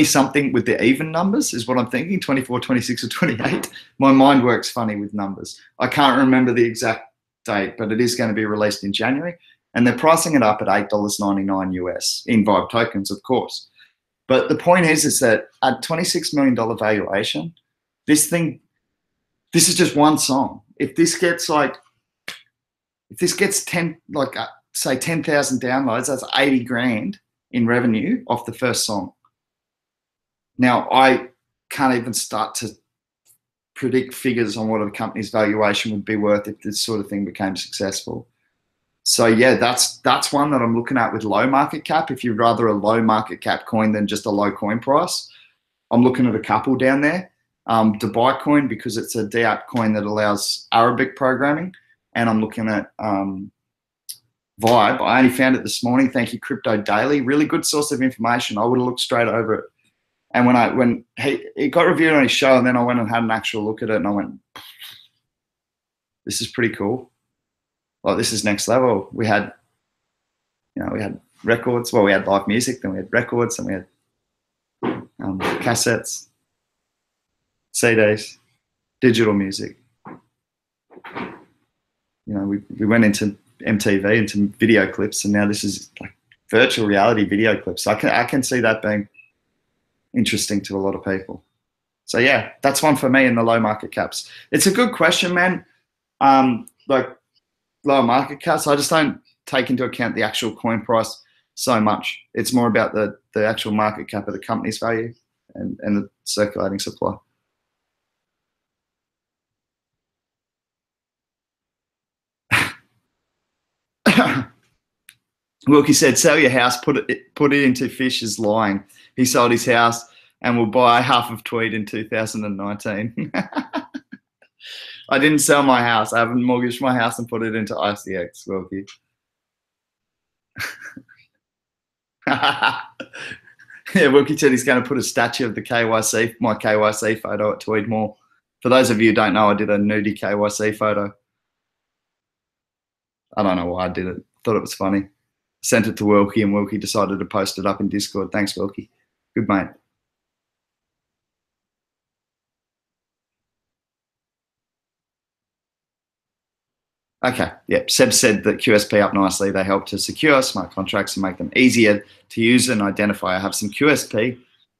something with the even numbers is what I'm thinking, 24, 26 or 28. My mind works funny with numbers. I can't remember the exact date, but it is going to be released in January. And they're pricing it up at $8.99 US in Vibe tokens, of course. But the point is that at $26 million valuation, this is just one song. If this gets 10, like say 10,000 downloads, that's 80 grand in revenue off the first song. Now, I can't even start to predict figures on what a company's valuation would be worth if this sort of thing became successful. So yeah, that's one that I'm looking at with low market cap. If you'd rather a low market cap coin than just a low coin price, I'm looking at a couple down there. Dubai coin, because it's a DApp coin that allows Arabic programming, and I'm looking at Vibe. I only found it this morning. Thank you, Crypto Daily. Really good source of information. I would have looked straight over it. And when it got reviewed on his show, and then I went and had an actual look at it, and I went, 20 something with the even numbers is what I'm thinking, 24, 26 or 28. My mind works funny with numbers. I can't remember the exact date, but it is going to be released in January. And the pricing it up at $8.99 US in Vibe tokens, of course. But the point is that at $26 million valuation, this is just one song. If this gets 10, like say 10,000 downloads, that's 80 grand in revenue off the first song. Now, I can't even start to predict figures on what a company's valuation would be worth if this sort of thing became successful. So yeah, that's one that I'm looking at with low market cap coin than just a low coin price. I'm looking at a couple down there. this is pretty cool. Like, this is next level. We had, we had records. Well, we had live music, then we had records, and we had cassettes, CDs, digital music. We went into MTV, into video clips, and now this is like virtual reality video clips. I can see that being interesting to a lot of people. So yeah, that's one for me in the low market caps. It's a good question, man. Like low market caps, I just don't take into account the actual coin price so much. It's more about the actual market cap of the company's value and the circulating supply. Wilkie said, sell your house, put it into fish is lying. He sold his house and will buy half of Tweed in 2019. I didn't sell my house. I haven't mortgaged my house and put it into ICX, Wilkie. Yeah, Wilkie said he's going to put a statue of my KYC photo at Tweed Mall. For those of you who don't know, I did a nudie KYC photo. I don't know why I did it. Thought it was funny. Sent it to Wilkie, and Wilkie decided to post it up in Discord. Thanks, Wilkie. Good mate. Okay, yep. Seb said that QSP up nicely. They help to secure smart contracts and make them easier to use and identify. I have some QSP.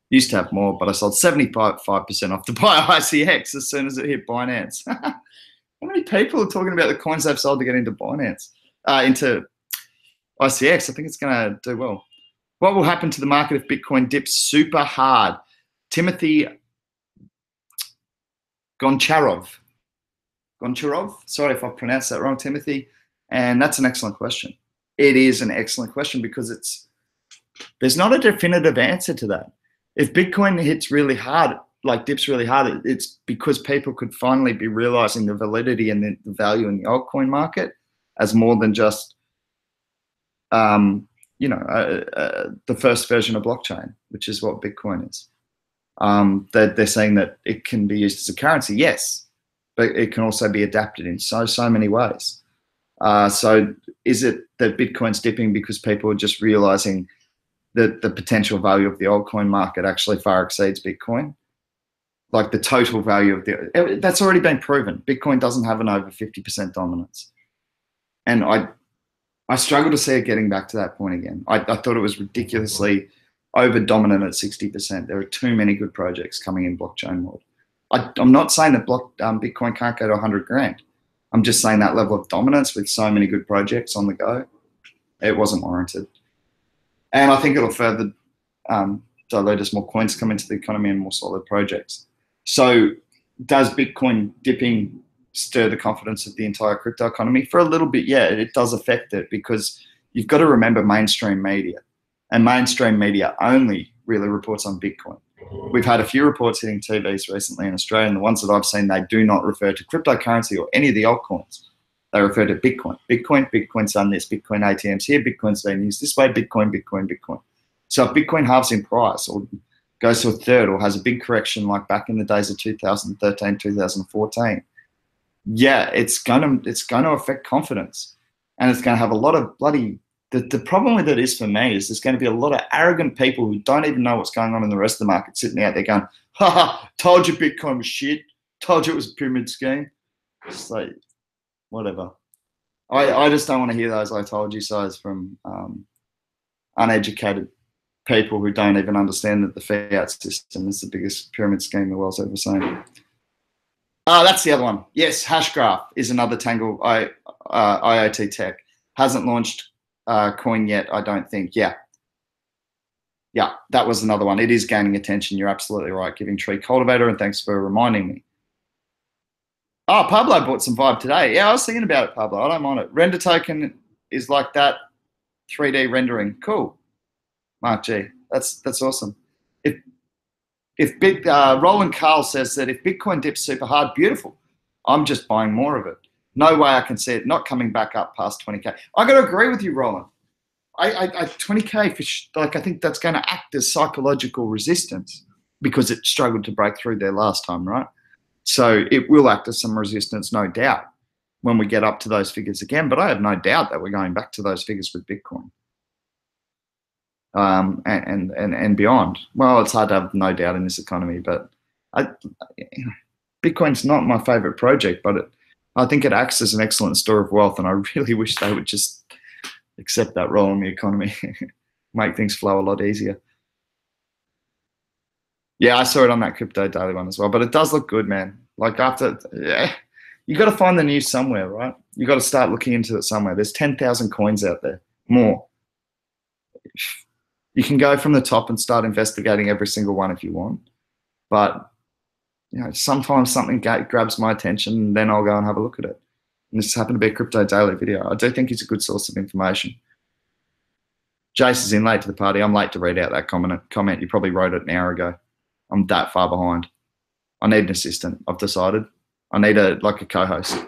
Used to have more, but I sold 75% off to buy ICX as soon as it hit Binance. How many people are talking about the coins they've sold to get into Binance, into ICX? I think it's going to do well. What will happen to the market if Bitcoin dips super hard? Timothy Goncharov. Sorry if I pronounced that wrong, Timothy. And that's an excellent question. It is an excellent question because there's not a definitive answer to that. If Bitcoin hits really hard, like dips really hard, it's because people could finally be realizing the validity and the value in the altcoin market as more than just, the first version of blockchain, which is what Bitcoin is. They're saying that it can be used as a currency, yes, but it can also be adapted in so many ways. So is it that Bitcoin's dipping because people are just realizing that the potential value of the altcoin market actually far exceeds Bitcoin? Like the total value of that's already been proven. Bitcoin doesn't have an over 50% dominance. And I struggle to see it getting back to that point again. I thought it was ridiculously over dominant at 60%. There are too many good projects coming in blockchain world. I'm not saying that Bitcoin can't go to 100 grand. I'm just saying that level of dominance with so many good projects on the go, it wasn't warranted. And I think it'll further dilute as more coins come into the economy and more solid projects. So does Bitcoin dipping stir the confidence of the entire crypto economy? For a little bit, yeah, it does affect it because you've got to remember mainstream media. And mainstream media only really reports on Bitcoin. We've had a few reports hitting TVs recently in Australia, and the ones that I've seen, they do not refer to cryptocurrency or any of the altcoins. They refer to Bitcoin. Bitcoin's done this, Bitcoin ATMs here, Bitcoin's being used this way, Bitcoin. So if Bitcoin halves in price or goes to a third or has a big correction like back in the days of 2013, 2014, yeah, it's going to affect confidence. And it's going to have a lot of the problem with it is for me is there's going to be a lot of arrogant people who don't even know what's going on in the rest of the market sitting out there going, told you Bitcoin was shit, told you it was a pyramid scheme. It's like, whatever. I just don't want to hear those I told you so's from uneducated people who don't even understand that the fiat system is the biggest pyramid scheme the world's ever seen. That's the other one. Yes, Hashgraph is another Tangle IoT tech. Hasn't launched coin yet, I don't think. Yeah, that was another one. It is gaining attention. You're absolutely right. Giving Tree Cultivator, and thanks for reminding me. Oh, Pablo bought some Vibe today. Yeah, I was thinking about it, Pablo. I don't mind it. Render token is like that 3D rendering. Cool. Mark G. That's awesome. If Roland Carl says that if Bitcoin dips super hard, beautiful. I'm just buying more of it. No way I can see it not coming back up past 20K. I got to agree with you, Roland. I 20K, I think that's going to act as psychological resistance because it struggled to break through there last time, right? So it will act as some resistance, no doubt. when we get up to those figures again. But I have no doubt that we're going back to those figures with Bitcoin and beyond. Well, it's hard to have no doubt in this economy, but Bitcoin's not my favorite project, but I think it acts as an excellent store of wealth, and I really wish they would just accept that role in the economy, make things flow a lot easier. Yeah, I saw it on that Crypto Daily one as well, but it does look good, man. Like you got to find the news somewhere, right? You got to start looking into it somewhere. There's 10,000 coins out there, more. You can go from the top and start investigating every single one if you want, but sometimes something grabs my attention, and then I'll go and have a look at it. And this happened to be a Crypto Daily video. I do think it's a good source of information. Jace is in late to the party. I'm late to read out that comment. You probably wrote it an hour ago. I'm that far behind. I need an assistant. I've decided. I need a co-host. What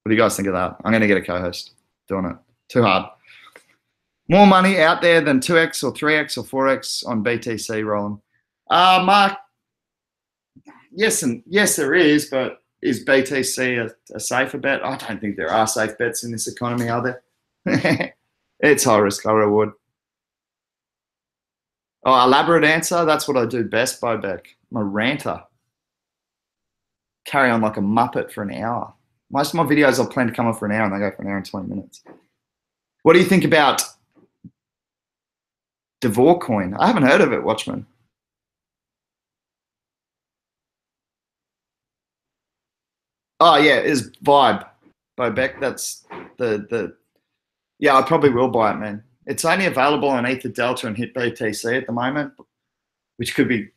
do you guys think of that? I'm going to get a co-host. Doing it. Too hard. More money out there than 2x or 3x or 4x on BTC, Roland. Mark, yes, there is, but is BTC a safer bet? I don't think there are safe bets in this economy, are there? It's high risk, high reward. Oh, elaborate answer. That's what I do best, Bobeck. I'm a ranter. Carry on like a muppet for an hour. Most of my videos I plan to come on for an hour, and they go for an hour and 20 minutes. What do you think about Devorecoin? I haven't heard of it, Watchman. Oh yeah, it's Vibe, Bobeck. That's the. Yeah, I probably will buy it, man. It's only available on Ether Delta and Hit BTC at the moment, which could be,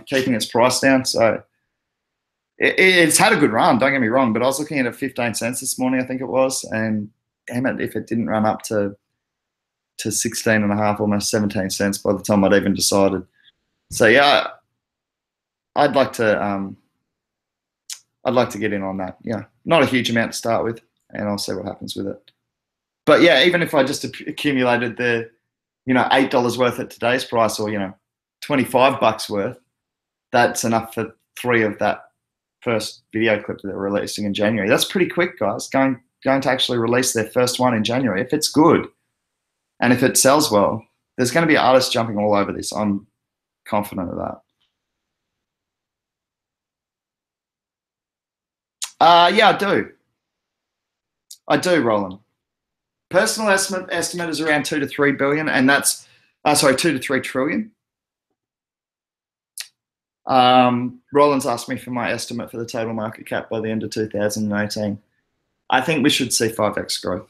keeping its price down. So it's had a good run, don't get me wrong, but I was looking at it 15 cents this morning, I think it was, and damn it, if it didn't run up to 16 and a half, almost 17 cents by the time I'd even decided. So yeah, I'd like to get in on that. Yeah, not a huge amount to start with, and I'll see what happens with it. But yeah, even if I just accumulated the, $8 worth at today's price, or $25 worth, that's enough for 3 of that first video clip that they're releasing in January. That's pretty quick, guys. Going to actually release their first one in January. If it's good, and if it sells well, there's going to be artists jumping all over this. I'm confident of that. Yeah, I do, Roland. Personal estimate is around 2 to 3 billion, and that's 2 to 3 trillion. Roland's asked me for my estimate for the total market cap by the end of 2018. I think we should see 5x growth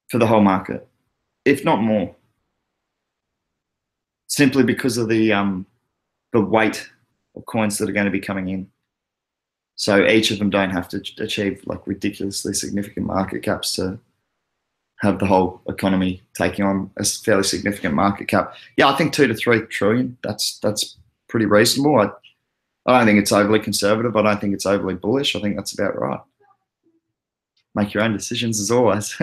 for the whole market, if not more, simply because of the weight of coins that are going to be coming in. So each of them don't have to achieve like ridiculously significant market caps to have the whole economy taking on a fairly significant market cap. Yeah, I think 2 to 3 trillion. That's pretty reasonable. I don't think it's overly conservative. I don't think it's overly bullish. I think that's about right. Make your own decisions as always.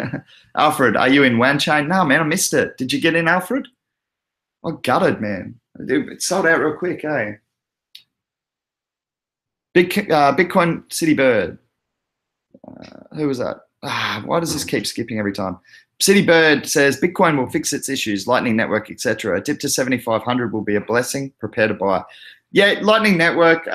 Alfred, are you in Wanchain? No, man, I missed it. Did you get in, Alfred? I gutted, man. It sold out real quick, eh? Bitcoin City Bird. Who was that? Why does this keep skipping every time? City Bird says Bitcoin will fix its issues, Lightning Network, etc. A dip to 7,500 will be a blessing. Prepare to buy. Yeah, Lightning Network.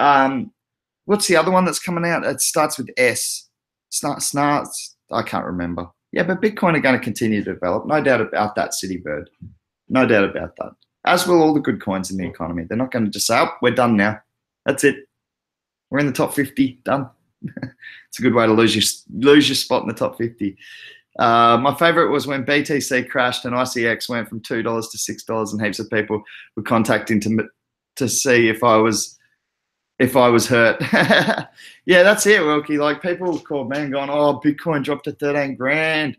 What's the other one that's coming out? It starts with S. Snarts. I can't remember. Yeah, but Bitcoin are going to continue to develop. No doubt about that, City Bird. No doubt about that. As will all the good coins in the economy. They're not going to just say, oh, we're done now. That's it. We're in the top 50. Done. It's a good way to lose your spot in the top 50. My favorite was when BTC crashed and ICX went from $2 to $6, and heaps of people were contacting to see if I was hurt. Yeah, that's it, Wilkie. Like, people called me and gone, oh, Bitcoin dropped to 13 grand.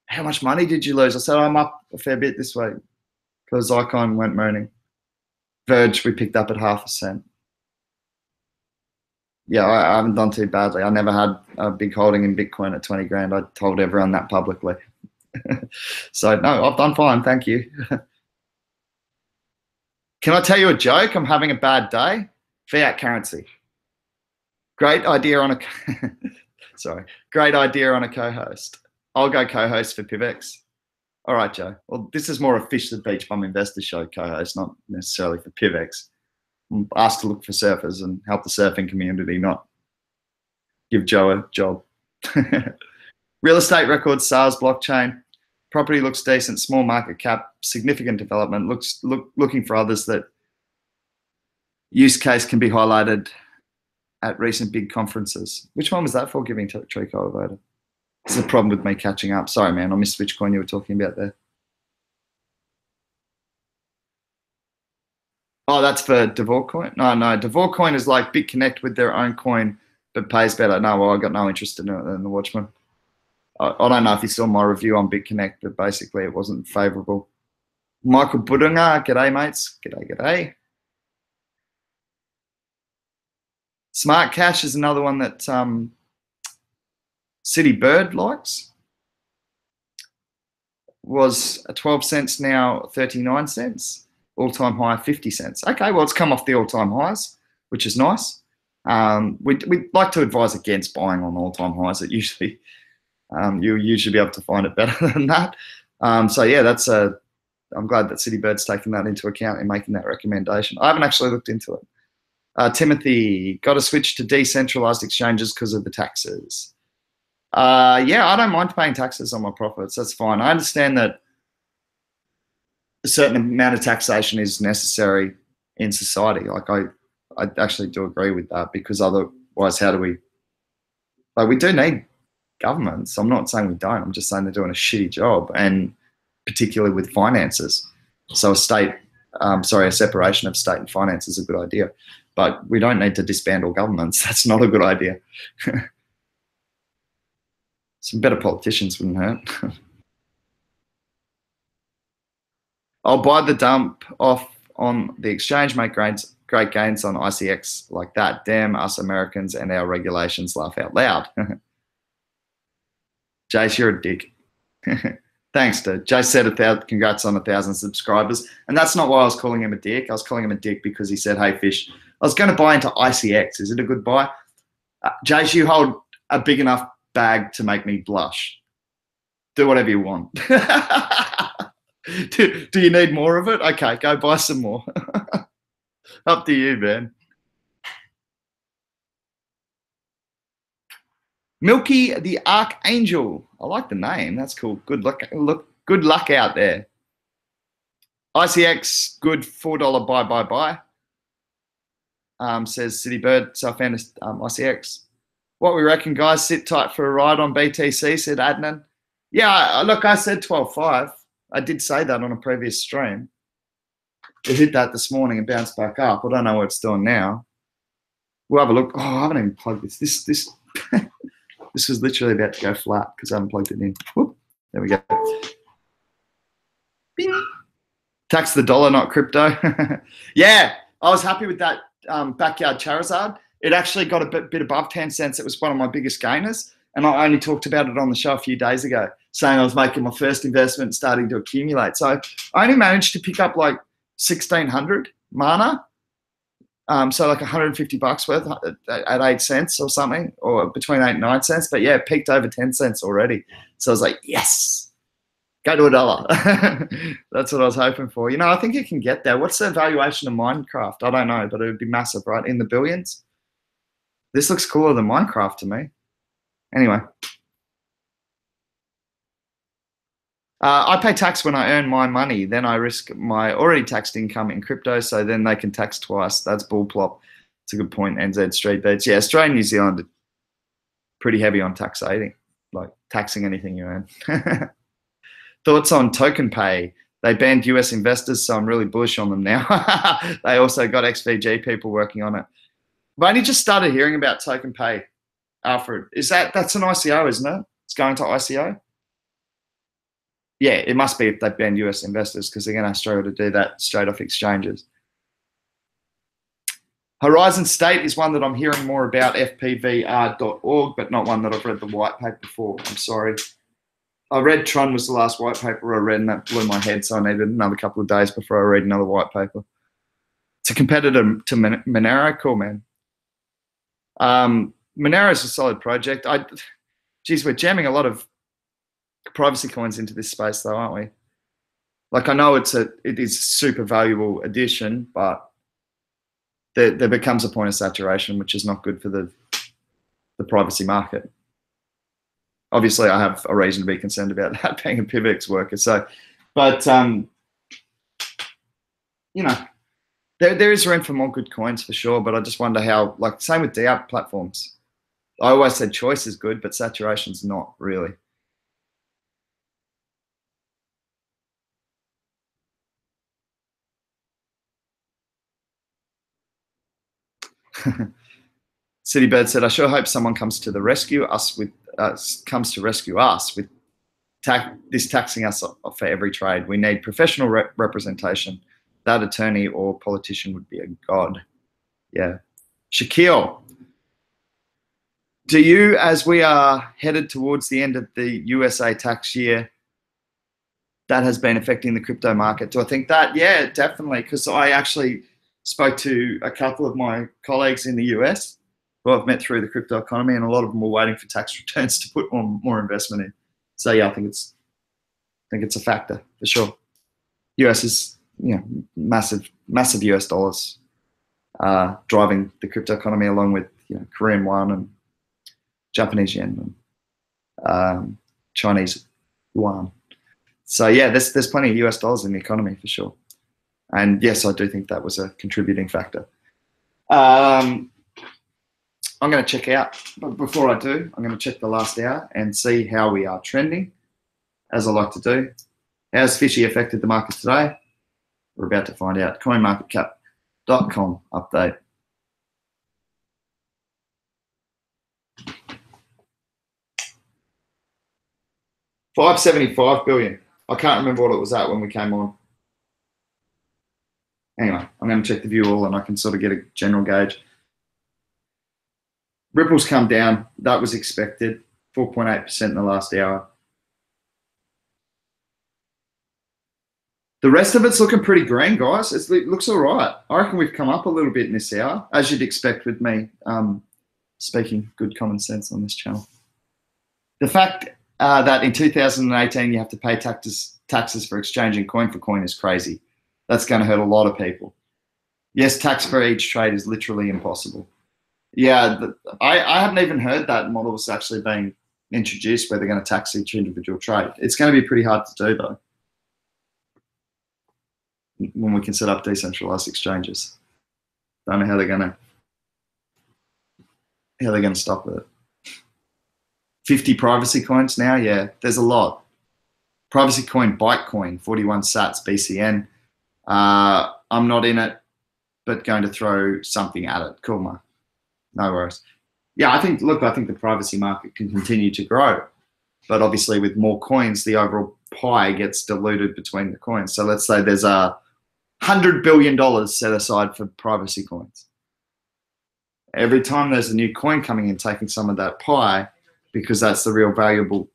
How much money did you lose? I said, I'm up a fair bit this week because Icon went moaning. Verge, we picked up at 0.5 cent. Yeah, I haven't done too badly. I never had a big holding in Bitcoin at 20 grand. I told everyone that publicly. So, no, I've done fine. Thank you. Can I tell you a joke? I'm having a bad day. Fiat currency. Great idea on a sorry. Great idea on a co-host. I'll go co-host for PIVX. All right, Joe. Well, this is more a Fish the Beach Bum Investor Show co-host, not necessarily for PIVX. I'm asked to look for surfers and help the surfing community, not give Joe a job. Real estate records, sales, blockchain. Property looks decent, small market cap, significant development. Looking for others that use case can be highlighted at recent big conferences. Which one was that for, giving Trico a voter? This is a problem with me catching up. Sorry, man, I missed which coin you were talking about there. Oh, that's for Devore coin? No, Devore coin is like BitConnect with their own coin, but pays better. No, well, I got no interest in it in the Watchman. I don't know if you saw my review on BitConnect, but basically it wasn't favourable. Michael Budunga, g'day mates. G'day. Smart Cash is another one that City Bird likes. Was 12 cents, now 39 cents. All-time high 50 cents. Okay, well, it's come off the all-time highs, which is nice. We'd like to advise against buying on all-time highs. It usually you'll usually be able to find it better than that. So yeah, I'm glad that Citybird's taken that into account in making that recommendation. I haven't actually looked into it. Timothy, got to switch to decentralized exchanges because of the taxes. Yeah, I don't mind paying taxes on my profits. That's fine. I understand that a certain amount of taxation is necessary in society. Like I actually do agree with that, because otherwise, how do we? Like, we do need governments. I'm not saying we don't. I'm just saying they're doing a shitty job, and particularly with finances. So a separation of state and finance is a good idea, but we don't need to disband all governments. That's not a good idea. Some better politicians wouldn't hurt. I'll buy the dump off on the exchange, make great gains on ICX like that. Damn us Americans and our regulations, laugh out loud. Jace, you're a dick. Thanks, dude. Jace said congrats on 1,000 subscribers. And that's not why I was calling him a dick. I was calling him a dick because he said, hey, Fish, I was going to buy into ICX. Is it a good buy? Jace, you hold a big enough bag to make me blush. Do whatever you want. Do you need more of it? Okay, go buy some more. Up to you, man. Milky the Archangel. I like the name. That's cool. Good luck out there. ICX, good $4 buy. Says Citybird. So I found ICX. What we reckon, guys? Sit tight for a ride on BTC, said Adnan. Yeah, look, I said 12.5. I did say that on a previous stream. It hit that this morning and bounced back up. I don't know what it's doing now. We'll have a look. Oh, I haven't even plugged this. This was literally about to go flat because I haven't plugged it in. Whoop, there we go. Bing. Tax the dollar, not crypto. Yeah, I was happy with that backyard Charizard. It actually got a bit above 10 cents. It was one of my biggest gainers. And I only talked about it on the show a few days ago, saying I was making my first investment, starting to accumulate. So I only managed to pick up like 1,600 mana. So like $150 worth at 8 cents or something, or between 8 and 9 cents. But yeah, it peaked over 10 cents already. So I was like, yes, go to $1. That's what I was hoping for. You know, I think it can get there. What's the valuation of Minecraft? I don't know, but it would be massive, right? In the billions. This looks cooler than Minecraft to me. Anyway. I pay tax when I earn my money. Then I risk my already taxed income in crypto, so then they can tax twice. That's bullplop. It's a good point, NZ Street Beats. Yeah, Australia and New Zealand are pretty heavy on taxating, like taxing anything you earn. Thoughts on token pay? They banned US investors, so I'm really bullish on them now. They also got XVG people working on it. I've only just started hearing about token pay, Alfred. That's an ICO, isn't it? It's going to ICO? Yeah, it must be if they ban US investors, because they're going to struggle to do that straight off exchanges. Horizon State is one that I'm hearing more about, fpvr.org, but not one that I've read the white paper for. I'm sorry. I read Tron was the last white paper I read, and that blew my head, so I needed another couple of days before I read another white paper. It's a competitor to Monero. Cool, man. Monero is a solid project. Geez, we're jamming a lot of privacy coins into this space, though, aren't we? Like, I know it is a super valuable addition, but there becomes a point of saturation, which is not good for the privacy market. Obviously, I have a reason to be concerned about that being a PIVX worker. So, but you know, there is room for more good coins for sure. But I just wonder how, like, same with DApp platforms. I always said choice is good, but saturation's not really. Citybird said, "I sure hope someone comes to rescue us with this taxing us for every trade. We need professional representation. That attorney or politician would be a god." Yeah. Shaquille, do you, as we are headed towards the end of the USA tax year, that has been affecting the crypto market? Do I think that? Yeah, definitely. Because I actually spoke to a couple of my colleagues in the US who I've met through the crypto economy, and a lot of them were waiting for tax returns to put more investment in. So yeah, I think it's a factor for sure. US is, massive US dollars driving the crypto economy, along with Korean won and Japanese yen and Chinese yuan. So yeah, there's plenty of US dollars in the economy for sure. And yes, I do think that was a contributing factor. I'm going to check out, but before I do, I'm going to check the last hour and see how we are trending, as I like to do. How's Fishy affected the market today? We're about to find out. CoinMarketCap.com update. $575 billion. I can't remember what it was at when we came on. Anyway, I'm going to check the view all and I can sort of get a general gauge. Ripple's come down. That was expected. 4.8% in the last hour. The rest of it's looking pretty green, guys. It looks all right. I reckon we've come up a little bit in this hour, as you'd expect with me speaking good common sense on this channel. The fact that in 2018 you have to pay taxes for exchanging coin for coin is crazy. That's going to hurt a lot of people. Yes, tax for each trade is literally impossible. Yeah, I haven't even heard that model is actually being introduced where they're going to tax each individual trade. It's going to be pretty hard to do, though, when we can set up decentralized exchanges. Don't know how they're going to stop it. 50 privacy coins now, yeah, there's a lot. Privacy coin, Bytecoin, 41 sats, BCN. I'm not in it, but going to throw something at it. Cool, Mark. No worries. Yeah, I think the privacy market can continue to grow, but obviously with more coins, the overall pie gets diluted between the coins. So let's say there's $100 billion set aside for privacy coins. Every time there's a new coin coming in, taking some of that pie, because that's the real valuable,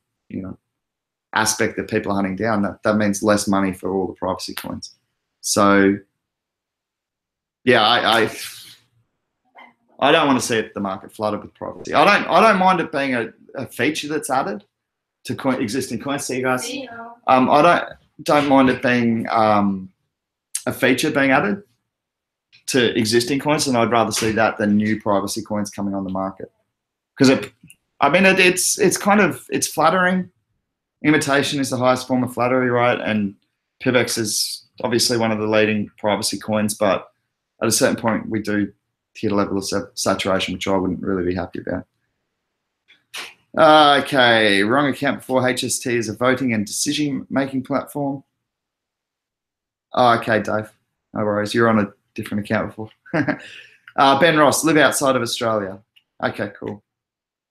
aspect that people are hunting down. That means less money for all the privacy coins. So, yeah, I don't want to see the market flooded with privacy. I don't mind it being a feature that's added to existing coins. See you guys. I don't mind it being a feature being added to existing coins, and I'd rather see that than new privacy coins coming on the market. Because it's flattering. Imitation is the highest form of flattery, right? And PIVX is obviously one of the leading privacy coins, but at a certain point we do hit a level of saturation, which I wouldn't really be happy about. Okay, wrong account before. HST is a voting and decision-making platform. Oh, okay, Dave. No worries. You're on a different account before. Ben Ross, live outside of Australia. Okay, cool.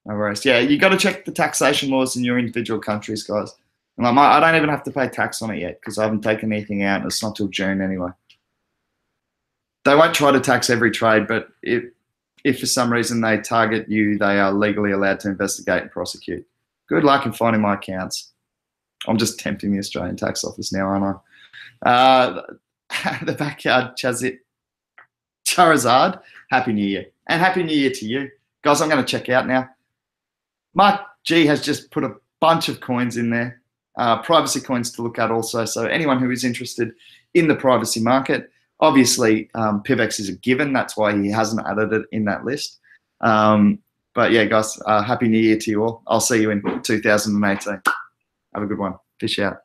No worries. Yeah, you got to check the taxation laws in your individual countries, guys. And I don't even have to pay tax on it yet because I haven't taken anything out. And it's not till June anyway. They won't try to tax every trade, but if for some reason they target you, they are legally allowed to investigate and prosecute. Good luck in finding my accounts. I'm just tempting the Australian tax office now, aren't I? The backyard Charizard, Happy New Year. And Happy New Year to you. Guys, I'm going to check out now. Mark G has just put a bunch of coins in there, privacy coins to look at also. So anyone who is interested in the privacy market, obviously PIVX is a given. That's why he hasn't added it in that list. But yeah, guys, Happy New Year to you all. I'll see you in 2018. Have a good one. Fish out.